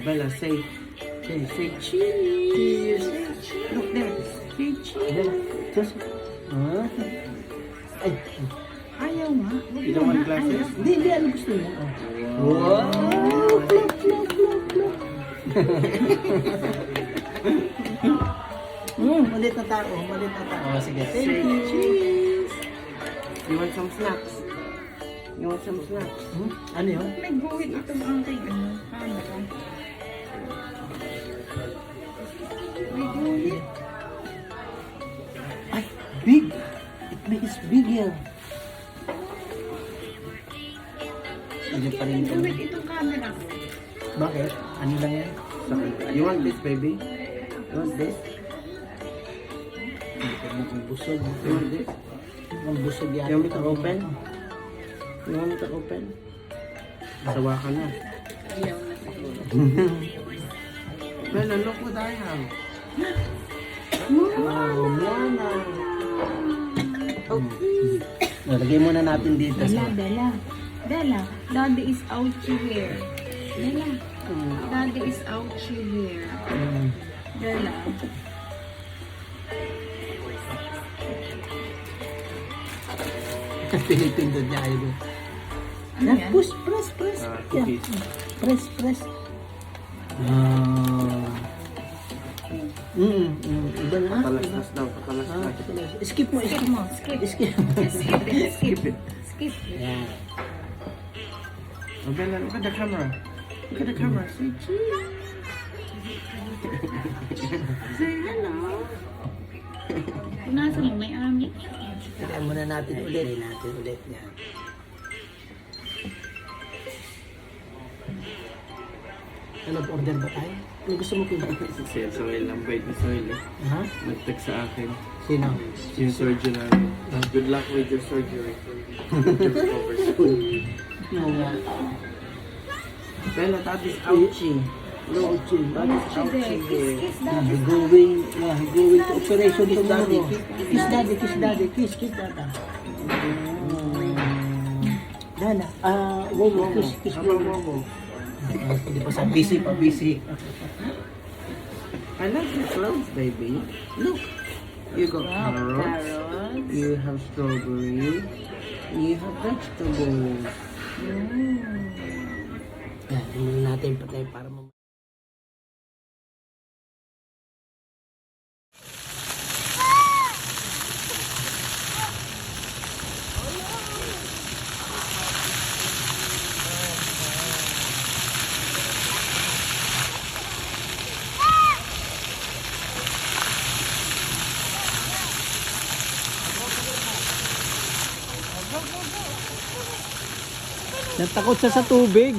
Bella, say cheese. Look there. Say cheese. Just, ay, Ayaw nga. you don't want glasses? Hindi, ano gusto niya? Wow. Malit na tao. Oh, sige. Thank Say you. cheese. You want some snacks? You want some snacks? Ano yun? May guhit itong aking camera. May guhit. Ay, big. It makes bigger. Ano pa rin May ito? guhit itong camera. Bakit? Ano lang yan? You want this, baby? You want this? Hindi ka mukhang busog. You want this? Mukhang busog yan. You want me to open? You want me to open? Sawa ka na. Ayaw na siguro. Bella, look what I have. Wow, Miana. Lagay muna natin dito sa... Dala. Daddy is ouchie here. Dala. Daddy is ouchie here. Dala. Pinipindod niya kayo. Ano yan? Push, press. Cookies. Press. Iba na. Patalastas daw, patalastas. Skip mo. Skip mo. Skip. Skip. Skip it. Skip it. Skip. Yan. Oh, Bella, look at the camera. Look at the camera. Say cheese. Say hello. Nasa mo may ami. Kaya muna natin ulit. Yan. Ano, order ba tayo? Ano gusto mo kung Si Soil, ang bait ni Soil eh. Ha? Nag-text sa akin. Sino? Yung surgeon namin. Good luck with your surgery. Recover soon. Yung Bella, that is ouchie. no, chin. That is ouchie. Kiss Yeah, daddy. going to operation tomorrow. Kiss daddy. Dana, Wowo, kiss Momo. Hindi pa sa busy. I like your clothes, baby. Look. You got carrots. Carrots. You have strawberry. You have vegetables. Yan, tingnan natin patay para natakot siya sa tubig.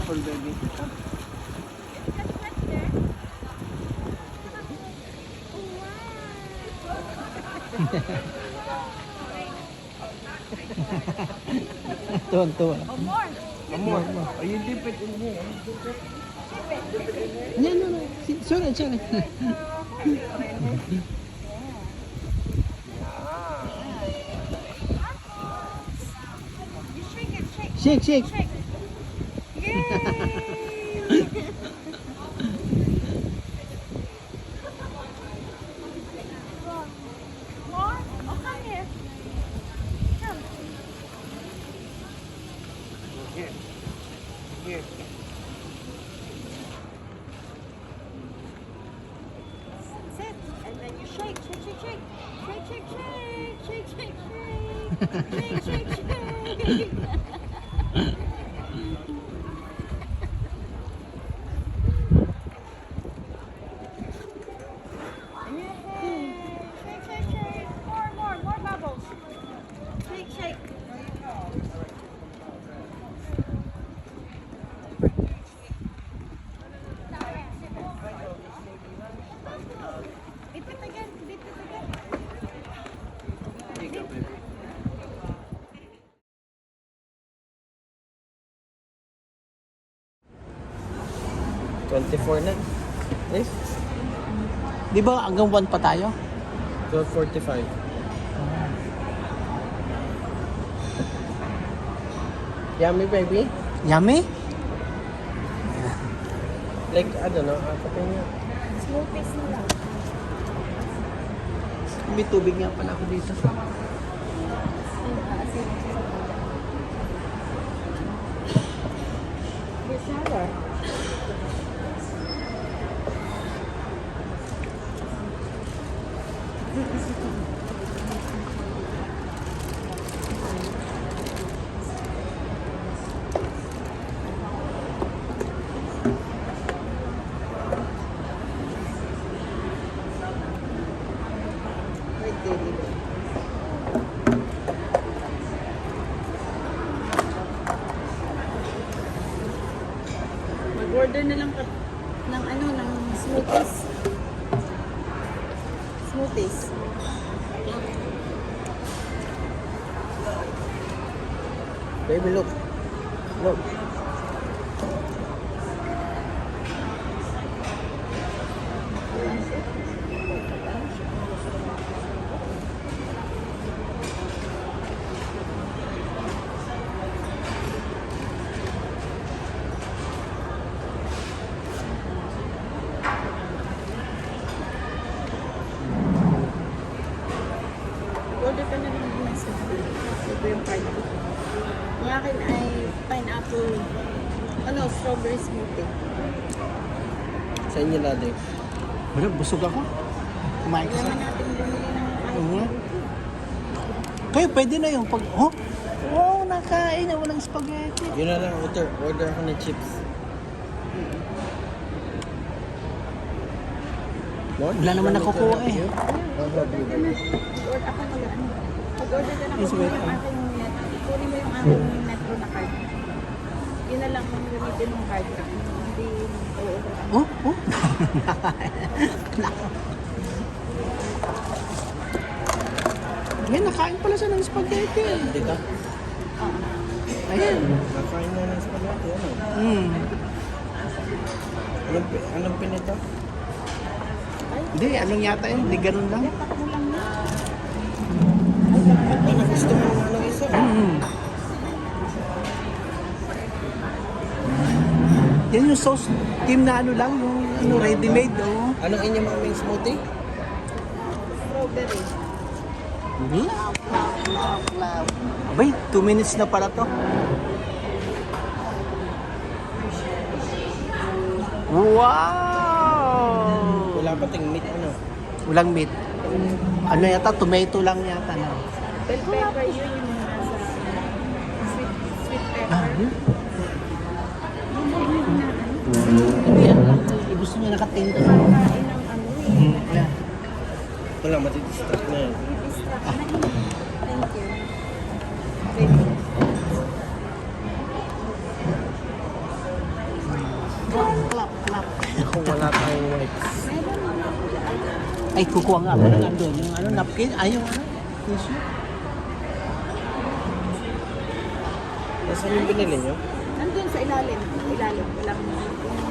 Full baby. Tuwag-tuwa. Amor, are you dip it in here? No. Sorry. Shake. More? Oh, come here. Come. Here. Sit. And then you shake. Shake. Shake. More bubbles. Shake. 24 na. Yes? Di ba hanggang 1 pa tayo? 12:45. Yummy, baby? Yummy? Like, I don't know, kape niya. Smoothies nila. May tubig nga pala ako dito. Your shower. Like daily. Mag-order na lang ng ano, ng smoothies. Smoothies. Baby, look. Look. Order ka na rin ng message. Ito yung card ko. Ang akin ay pineapple, ano, strawberry smoothie. Sa inyo natin. Wala, busog ako. Kumain ka sa... Kailangan natin bumili ng Oo. Kayo, pwede na yung pag... Oh! Wow, nakain na walang spaghetti. Yun na lang, order ako ng chips. What? Wala naman nakukuha eh. Order ka na. Or ako na ano. Pag-order ka na, Yes, kunin mo wait, yung ah. aking net. Kunin mo yung aking metro na card. Yun na lang kung gamitin yung card ka. Hindi, oo. Oh, oh. Ngayon, nakain pala siya ng spaghetti. Hindi ka? Ayan. Nakain na ng spaghetti, ano? Mm. Anong pinito? Hindi, anong yata yun? Hindi ganun lang. Takbo lang na. Ano gusto mo ng anong isa? Mm. Yan yung sauce team na ano lang, yung ano, ready-made. Oh. Anong inyong maming smoothie? Strawberry. Hmm? Abay, 2 minutes na pala to. Wow! Wala pa ting meat, ano? Walang meat. Ano yata, tomato lang yata na. Bell pepper, yun yung nasa sweet Ah, pepper. yun? Ano? Hindi yan lang. Gusto niya nakatinto. Kain ng ano eh. Ayan. Wala, matidistract na yan. Distract na eh. Thank you. Thank you. Clap, clap. Kung wala tayong wipes. Ay, kukuha nga ako ng andun. Yung ano, napkin. Ay, yung ano, tissue. Nasaan yung binili nyo? Nandun sa ilalim. Sa ilalim. Walang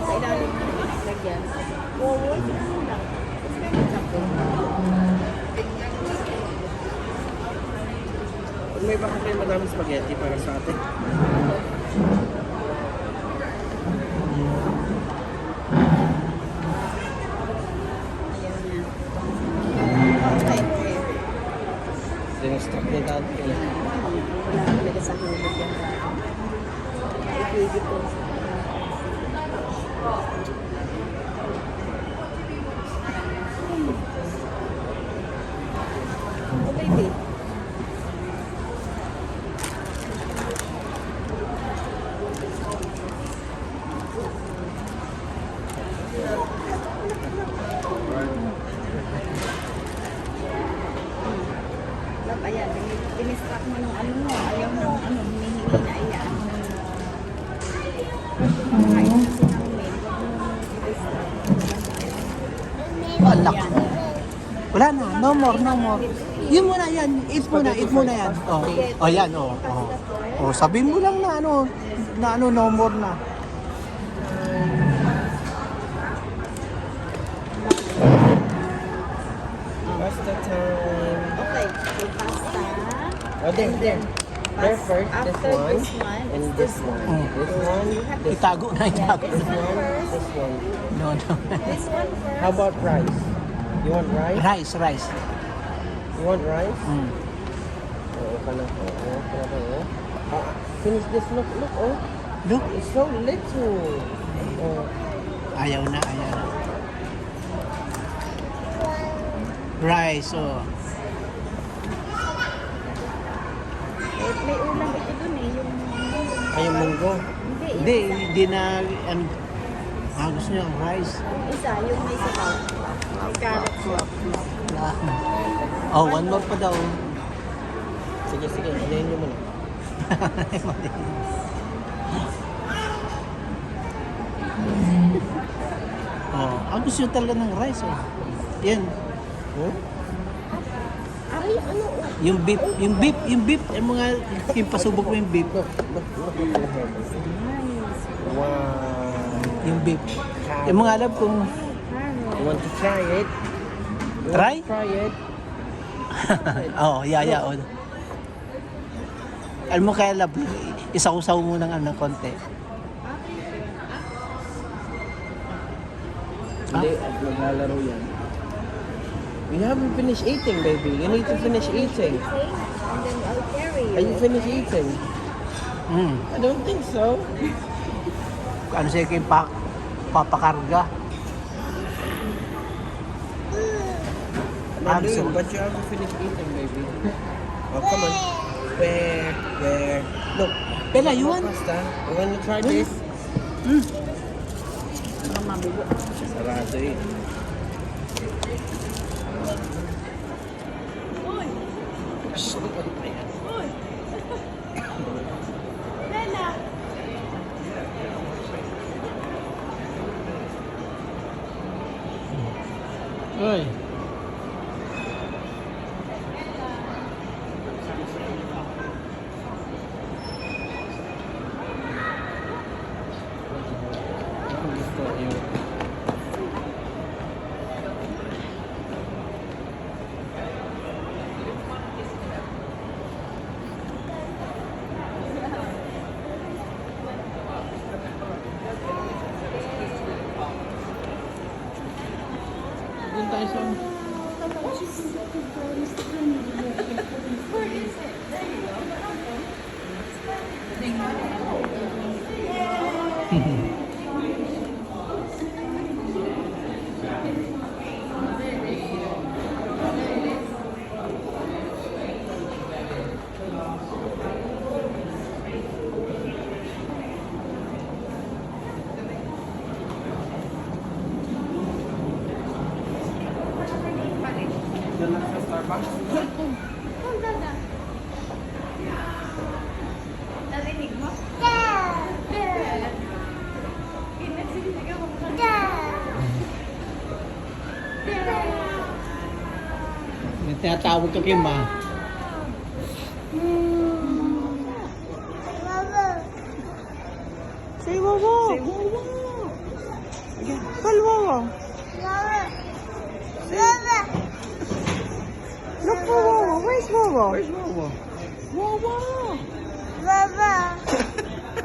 sa ilalim ng lagyan. Forward. Ano lang. Pag may baka kayo madaming spaghetti para sa atin. Ayan na. Thank you. Distract na dati. Wala talaga sa hulog yan. Ipigit ko. Oh, baby. Love, ayan. Dinistract mo ng ano mo. Ayaw mo ano, hinihingi na ayan. Kumakain na si ng mail. Huwag mo i-distract. Alak. Wala na. No more, no more. Yun muna yan. Eat muna yan. Oh, oh yan, oh. Oh. Oh, sabihin mo lang na ano, no more na. Oh, there, there. There first, this After one, this one, and it's this one. This one, this Itago na, Yeah, itago. this one first. this one. No, no. This one first. How about rice? You want rice? Rice, rice. You want rice? Mm. Oo, ka na. Oo, ka na. Oo. Finish this. Look, look, oh. Look, It's so little. Oh. ayaw na, ayaw na. Rice, oh. May ulam ito dun eh. Yung Ay, yung munggo. Hindi, hindi na, gusto niya ang rice. yung isa, yung may sabaw. May carrot sauce. Oh, one more pa daw. Sige, sige. Anayin nyo muna. Oh, ang gusto niya talaga ng rice, oh. Yan. Hmm? Ay, ano? Yung beef, yung beef, yung beef. Yung mga, yung pasubok mo yung beef. Look, look, look at the head. Nice. Wow. Yung beef. Yung mga alam kung Carrot. You want to try it? You Try? Want to try it? oh, yeah, oh. Alam mo kaya lab, isaw-saw mo ng ano, konti. Hindi, maglalaro yan. We haven't finished eating, baby. You need to finish eating. Okay? And then I'll carry Are you you. finished eating? Mm. I don't think so. Ano sa'yo kayo papakarga? I'm so- doing, but you haven't finished eating, baby. Oh, come on. Where? Look. Bella, you more want? pasta? You want to try this? Mga mabigo. Sarado eh. Bella! Uy. Gusto yung Doon tayo sa... Diyan lang sa Starbucks. Narinig mo? May tinatawag ka kay Ma. Say wawa. Say wawa. Call wawa. Look for wawa. Where's wawa? Where's Wawa? Wawa.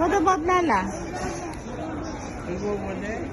What about Lala? Is Wawa there?